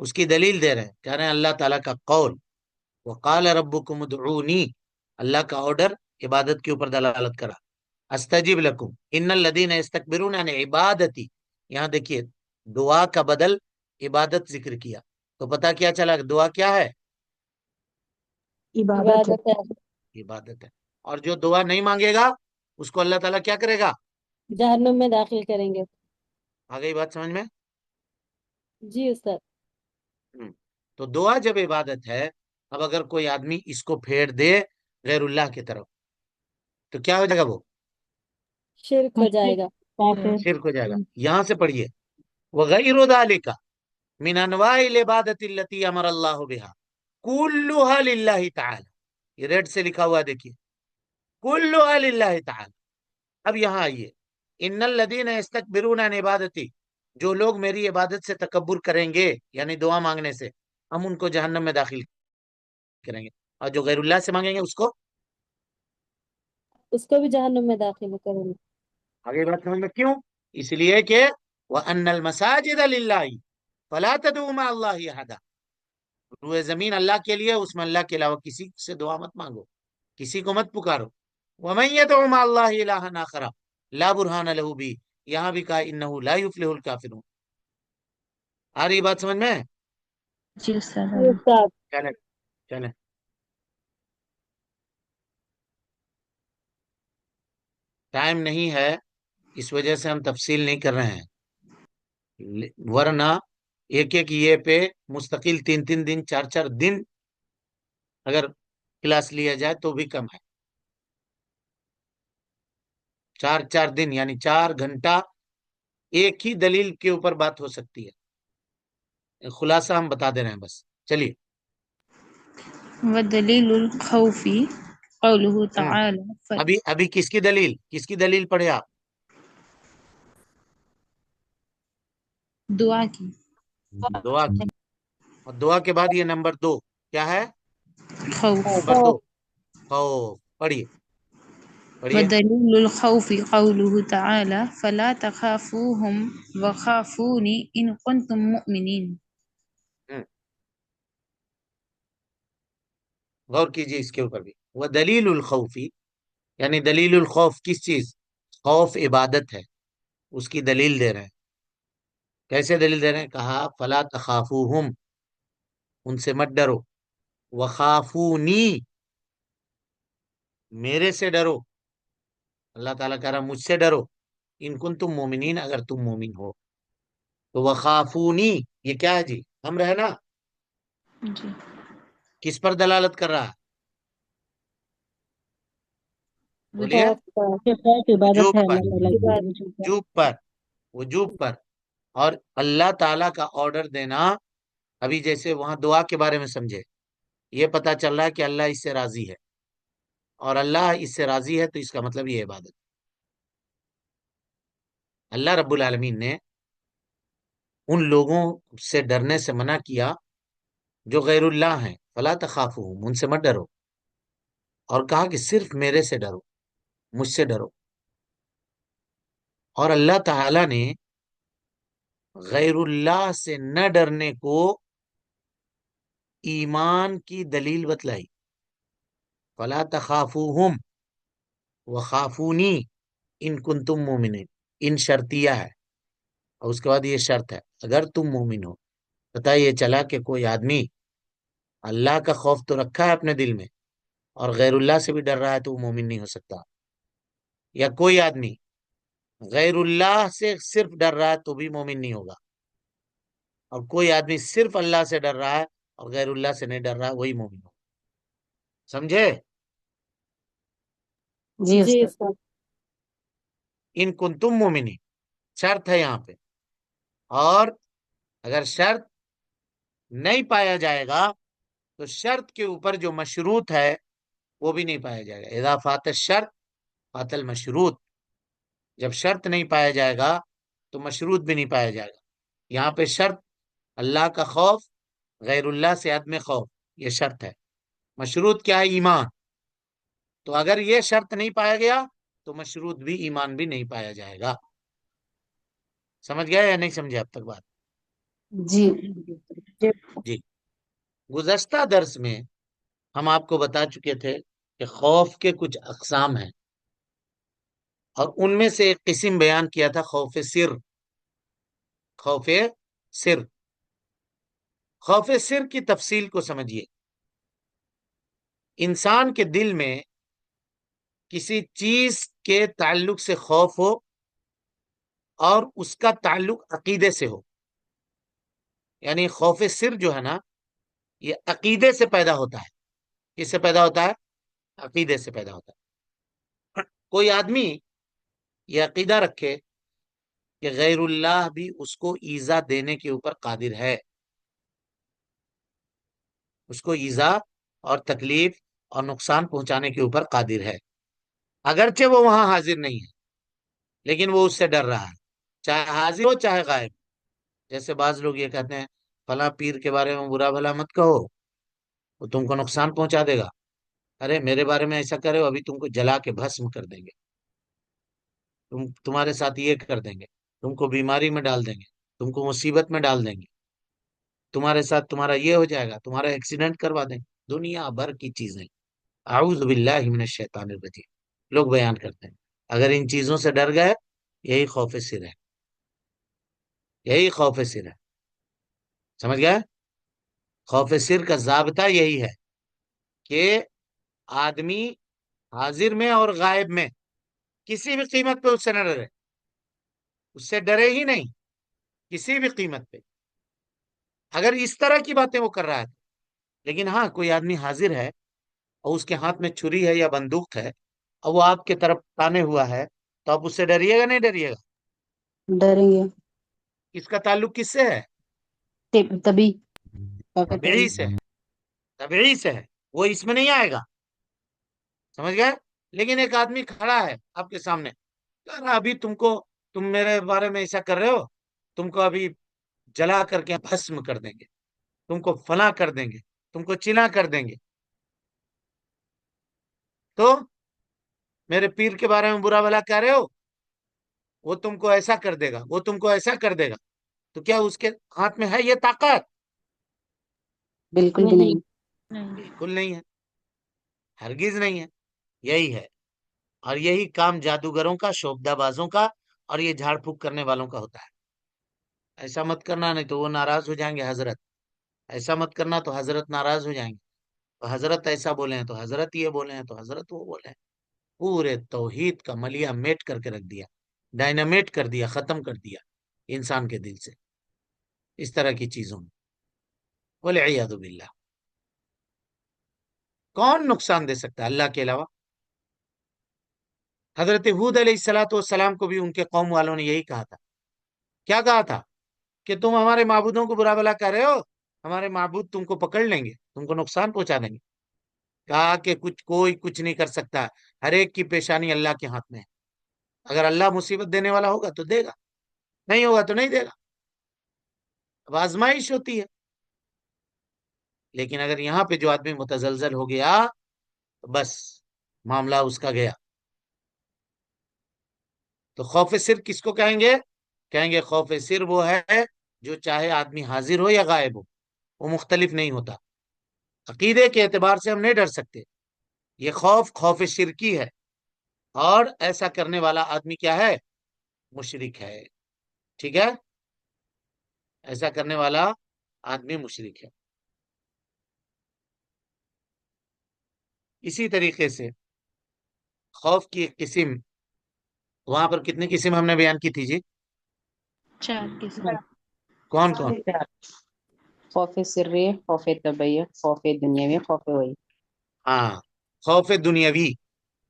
اس کی دلیل دے رہے ہیں، کہہ رہے ہیں اللہ تعالیٰ کا قول وقال ربکم ادعونی، اللہ کا آرڈر عبادت کے اوپر دلالت کرا، استجب لکم ان الذین یستکبرون عن عبادتی، یہاں دیکھیے دعا کا بدل عبادت ذکر کیا، تو پتا کیا چلا کہ دعا کیا ہے؟ عبادت ہے۔ عبادت ہے، عبادت ہے۔ اور جو دعا نہیں مانگے گا اس کو اللہ تعالیٰ کیا کرے گا؟ جہنم میں داخل کریں گے۔ آ گئی بات سمجھ میں؟ جی استاد۔ تو دعا جب عبادت ہے، اب اگر کوئی آدمی اس کو پھیر دے غیر اللہ کی طرف تو کیا ہو جائے گا؟ وہ شرک ہو جائے گا۔ کافر۔ شرک ہو جائے گا۔ یہاں سے پڑھیے وغیر ذالک من انواع العبادت التي امر اللہ بها كلها للہ تعالی، یہ ریڈ سے لکھا ہوا دیکھیے، كلها للہ تعالی۔ اب یہاں آئیے، ان الذین یستکبرون عن عبادتی، جو لوگ میری عبادت سے تکبر کریں گے یعنی دعا مانگنے سے، ہم ان کو جہنم میں داخل کریں گے، اور جو غیر اللہ سے مانگیں گے اس کو بھی جہنم میں داخل کریں گے۔ آگے بات سمجھ میں؟ کیوں؟ اس لیے کہ وَأَنَّ الْمَسَاجِدَ لِلَّهِ فَلَا تَدْعُوا مَعَ اللَّهِ أَحَدًا، روئے زمین اللہ کے لیے، اس میں اللہ کے علاوہ کسی سے دعا مت مانگو، کسی کو مت پکارو۔ وَمَن يَدْعُ مَعَ اللَّهِ إِلَٰهًا آخَرَ لَا بُرْهَانَ لَهُ بِهِ، یہاں بھی کہا إِنَّهُ لَا يُفْلِحُ الْكَافِرُونَ۔ آ رہی بات سمجھ میں؟ جی استاد۔ جی استاد۔ چلیں چلیں، ٹائم نہیں ہے اس وجہ سے ہم تفصیل نہیں کر رہے ہیں، ورنہ ایک ایک یہ پہ مستقل 3 دن 4 دن اگر کلاس لیا جائے تو بھی کم ہے، 4 دن یعنی 4 گھنٹہ ایک ہی دلیل کے اوپر بات ہو سکتی ہے، خلاصہ ہم بتا دے رہے ہیں بس۔ چلیے، ودلیل الخوف قوله تعالی ابھی کس کی دلیل پڑھے آپ؟ دعا کی دعا کی، اور دعا کے بعد یہ نمبر 2 کیا ہے؟ خوف، نمبر 2 خوف۔ پڑھیے پڑھیے۔ ودلیل الخوف قوله تعالی فلا تخافوهم وخافوني ان کنتم مؤمنین۔ غور کیجیے اس کے اوپر بھی، وہ دلیل الخوفی یعنی دلیل الخوف کس چیز؟ خوف عبادت ہے، اس کی دلیل دے رہے ہیں۔ کیسے دلیل دے رہے ہیں؟ کہا فلا تخافوہم، ان سے مت ڈرو، وخافونی، میرے سے ڈرو، اللہ تعالیٰ کہہ رہا مجھ سے ڈرو، ان کنتم مومنین، اگر تم مومن ہو تو وخافونی یہ کیا ہے جی؟ امر ہے نا، جی کس پر دلالت کر رہا ہے؟ بولیے، خوف کا، کہ خوف عبادت وجوب ہے پر، اللہ تعالیٰ عبادت۔ کی۔ وجوب پر، وجوب پر۔ اور اللہ تعالیٰ کا آرڈر دینا، ابھی جیسے وہاں دعا کے بارے میں سمجھے، یہ پتا چل رہا ہے کہ اللہ اس سے راضی ہے، اور اللہ اس سے راضی ہے تو اس کا مطلب یہ عبادت۔ اللہ رب العالمین نے ان لوگوں سے ڈرنے سے منع کیا جو غیر اللہ ہیں، فلا تخافوہم، ان سے مت ڈرو، اور کہا کہ صرف میرے سے ڈرو، مجھ سے ڈرو۔ اور اللہ تعالی نے غیر اللہ سے نہ ڈرنے کو ایمان کی دلیل بتلائی، فلا تخافوہم وخافونی ان کنتم مومنین، ان شرطیہ ہے، اور اس کے بعد یہ شرط ہے اگر تم مومن ہو۔ پتہ یہ چلا کہ کوئی آدمی اللہ کا خوف تو رکھا ہے اپنے دل میں اور غیر اللہ سے بھی ڈر رہا ہے تو وہ مومن نہیں ہو سکتا، یا کوئی آدمی غیر اللہ سے صرف ڈر رہا ہے تو بھی مومن نہیں ہوگا، اور کوئی آدمی صرف اللہ سے ڈر رہا ہے اور غیر اللہ سے نہیں ڈر رہا ہے وہی مومن ہوگا۔ سمجھے؟ جی جی استاد۔ استاد۔ ان کنتم مومنین شرط ہے یہاں پہ، اور اگر شرط نہیں پایا جائے گا تو شرط کے اوپر جو مشروط ہے وہ بھی نہیں پایا جائے گا، اذا فات الشرط فات المشروط، جب شرط نہیں پایا جائے گا تو مشروط بھی نہیں پایا جائے گا۔ یہاں پہ شرط اللہ کا خوف، غیر اللہ سے عدم خوف، یہ شرط ہے۔ مشروط کیا ہے؟ ایمان۔ تو اگر یہ شرط نہیں پایا گیا تو مشروط بھی ایمان بھی نہیں پایا جائے گا۔ سمجھ گیا یا نہیں سمجھے اب تک بات؟ جی جی جی، گزشتہ درس میں ہم آپ کو بتا چکے تھے کہ خوف کے کچھ اقسام ہیں، اور ان میں سے ایک قسم بیان کیا تھا خوف سر. خوف سر، خوف سر کی تفصیل کو سمجھیے. انسان کے دل میں کسی چیز کے تعلق سے خوف ہو اور اس کا تعلق عقیدے سے ہو، یعنی خوف سر جو ہے نا، یہ عقیدے سے پیدا ہوتا ہے. کس سے پیدا ہوتا ہے؟ عقیدے سے پیدا ہوتا ہے. کوئی آدمی یہ عقیدہ رکھے کہ غیر اللہ بھی اس کو ایذا دینے کے اوپر قادر ہے، اس کو ایذا اور تکلیف اور نقصان پہنچانے کے اوپر قادر ہے، اگرچہ وہ وہاں حاضر نہیں ہے، لیکن وہ اس سے ڈر رہا ہے، چاہے حاضر ہو چاہے غائب. جیسے بعض لوگ یہ کہتے ہیں فلاں پیر کے بارے میں برا بھلا مت کہو، وہ تم کو نقصان پہنچا دے گا. ارے میرے بارے میں ایسا کرے ابھی تم کو جلا کے بھسم کر دیں گے، تمہارے ساتھ یہ کر دیں گے، تم کو بیماری میں ڈال دیں گے، تم کو مصیبت میں ڈال دیں گے، تمہارے ساتھ تمہارا یہ ہو جائے گا، تمہارا ایکسیڈنٹ کروا دیں گے. دنیا بھر کی چیزیں، اعوذ باللہ من الشیطان الرجیم، لوگ بیان کرتے ہیں. اگر ان چیزوں سے ڈر گئے، یہی خوف سر ہے، یہی خوف سر ہے. سمجھ گئے؟ خوف سر کا ضابطہ یہی ہے کہ آدمی حاضر میں اور غائب میں کسی بھی قیمت پہ اس سے نہ ڈرے، اس سے ڈرے ہی نہیں کسی بھی قیمت پہ. اگر اس طرح کی باتیں وہ کر رہا ہے، لیکن ہاں کوئی آدمی حاضر ہے اور اس کے ہاتھ میں چھری ہے یا بندوق ہے اور وہ آپ کے طرف تانے ہوا ہے، تو آپ اس سے ڈریے گا نہیں ڈریے گا؟ ڈریں گے. اس کا تعلق کس سے ہے؟ تبھی طبیعی سے ہے، طبیعی سے ہے، وہ اس میں نہیں آئے گا. سمجھ گئے؟ لیکن ایک آدمی کھڑا ہے آپ کے سامنے، کہہ رہا ابھی تم میرے بارے میں ایسا کر رہے ہو، تم کو ابھی جلا کر کے بھسم کر دیں گے، تم کو فنا کر دیں گے، تم کو چنا کر دیں گے. تو میرے پیر کے بارے میں برا بھلا کہہ رہے ہو، وہ تم کو ایسا کر دے گا، وہ تم کو ایسا کر دے گا. تو کیا اس کے ہاتھ میں ہے یہ طاقت؟ بالکل بھی نہیں. نہیں. نہیں. بالکل نہیں ہے، ہرگز نہیں ہے. یہی ہے، اور یہی کام جادوگروں کا، شوبدہ بازوں کا اور یہ جھاڑ پھونک کرنے والوں کا ہوتا ہے. ایسا مت کرنا نہیں تو وہ ناراض ہو جائیں گے حضرت، ایسا مت کرنا تو حضرت ناراض ہو جائیں گے، تو حضرت ایسا بولے ہیں تو حضرت یہ بولے ہیں تو حضرت وہ بولے ہیں. پورے توحید کا ملیا میٹ کر کے رکھ دیا، ڈائنامیٹ کر دیا، ختم کر دیا انسان کے دل سے اس طرح کی چیزوں میں. والعیاذ باللہ. کون نقصان دے سکتا ہے اللہ کے علاوہ؟ حضرت ہود علیہ السلاۃ والسلام کو بھی ان کے قوم والوں نے یہی کہا تھا. کیا کہا تھا؟ کہ تم ہمارے معبودوں کو برا بھلا کر رہے ہو، ہمارے معبود تم کو پکڑ لیں گے، تم کو نقصان پہنچا دیں گے. کہا کہ کوئی کچھ نہیں کر سکتا، ہر ایک کی پیشانی اللہ کے ہاتھ میں ہے. اگر اللہ مصیبت دینے والا ہوگا تو دے گا، نہیں ہوگا تو نہیں دے گا. اب آزمائش ہوتی ہے. لیکن اگر یہاں پہ جو آدمی متزلزل ہو گیا تو بس معاملہ اس کا گیا. تو خوف سر کس کو کہیں گے؟ کہیں گے خوف سر وہ ہے جو چاہے آدمی حاضر ہو یا غائب ہو، وہ مختلف نہیں ہوتا. عقیدے کے اعتبار سے ہم نہیں ڈر سکتے. یہ خوف شرکی ہے، اور ایسا کرنے والا آدمی کیا ہے؟ مشرک ہے. ٹھیک ہے؟ ایسا کرنے والا آدمی مشرک ہے. اسی طریقے سے خوف کی ایک قسم، وہاں پر کتنی قسم ہم نے بیان کی تھی جی؟ 4 قسم. کون کون؟ خوف سری، خوف طبعی، خوف دنیاوی، خوف وہی. ہاں، خوف دنیاوی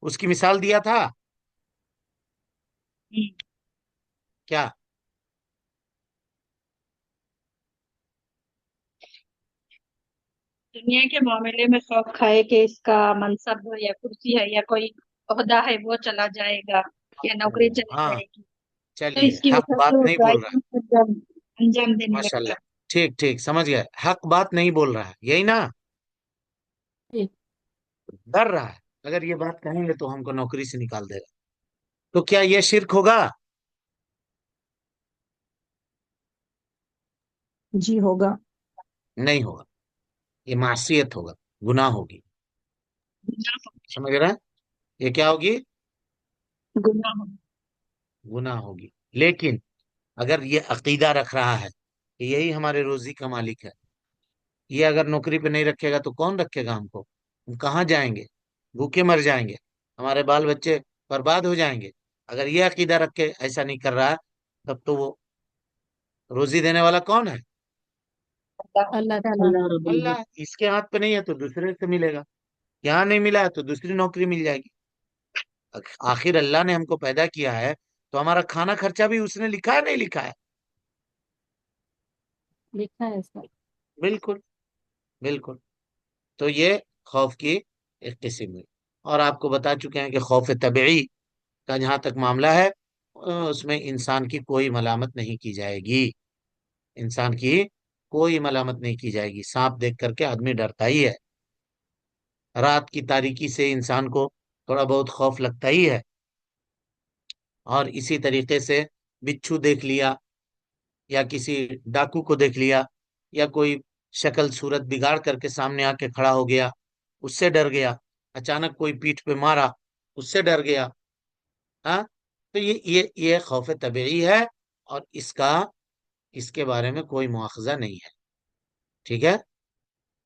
اس کی مثال دیا تھا کیا؟ دنیا کے معاملے میں خوف کھائے کہ اس کا منصب ہو یا کرسی ہے یا کوئی عہدہ ہے وہ چلا جائے گا یا نوکری چلی ہاں، جائے گی، تو چلیے اس کی حق وجہ بات سے وہ نہیں بول رہا ہے. برائیوں کو انجام دینے ماشاء لگتا اللہ، ہے. ٹھیک ٹھیک سمجھ گئے. حق بات نہیں بول رہا ہے، یہی نا؟ جی. ڈر رہا ہے، اگر یہ بات کہیں گے تو ہم کو نوکری سے نکال دے گا. تو کیا یہ شرک ہوگا؟ جی ہوگا. نہیں ہوگا، یہ معصیت ہوگا، گناہ ہوگی. سمجھ رہے ہیں؟ یہ کیا ہوگی؟ گناہ گناہ ہوگی. لیکن اگر یہ عقیدہ رکھ رہا ہے کہ یہی ہمارے روزی کا مالک ہے، یہ اگر نوکری پہ نہیں رکھے گا تو کون رکھے گا ہم کو؟ ہم کہاں جائیں گے؟ بھوکے مر جائیں گے، ہمارے بال بچے برباد ہو جائیں گے. اگر یہ عقیدہ رکھ کے ایسا نہیں کر رہا تب تو وہ روزی دینے والا کون ہے؟ اللہ تعالیٰ اللہ رب اللہ. العزت. اس کے ہاتھ پہ نہیں ہے تو دوسرے سے ملے گا، یہاں نہیں ملا ہے تو دوسری نوکری مل جائے گی. آخر اللہ نے ہم کو پیدا کیا ہے تو ہمارا کھانا خرچہ بھی اس نے لکھا ہے نہیں لکھا ہے؟ لکھا ہے سر. بالکل بالکل. تو یہ خوف کی ایک قسم ہے. اور آپ کو بتا چکے ہیں کہ خوف طبعی کا جہاں تک معاملہ ہے اس میں انسان کی کوئی ملامت نہیں کی جائے گی. انسان کی کوئی ملامت نہیں کی جائے گی. سانپ دیکھ کر کے آدمی ڈرتا ہی ہے، رات کی تاریکی سے انسان کو تھوڑا بہت خوف لگتا ہی ہے. اور اسی طریقے سے بچھو دیکھ لیا یا کسی ڈاکو کو دیکھ لیا یا کوئی شکل صورت بگاڑ کر کے سامنے آ کے کھڑا ہو گیا، اس سے ڈر گیا. اچانک کوئی پیٹھ پہ مارا، اس سے ڈر گیا. ہاں، تو یہ خوف طبعی ہے اور اس کے بارے میں کوئی مواخذہ نہیں ہے. ٹھیک ہے.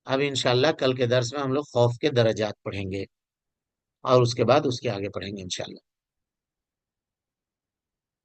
اب انشاءاللہ کل کے درس میں ہم لوگ خوف کے درجات پڑھیں گے اور اس کے بعد اس کے آگے پڑھیں گے انشاءاللہ.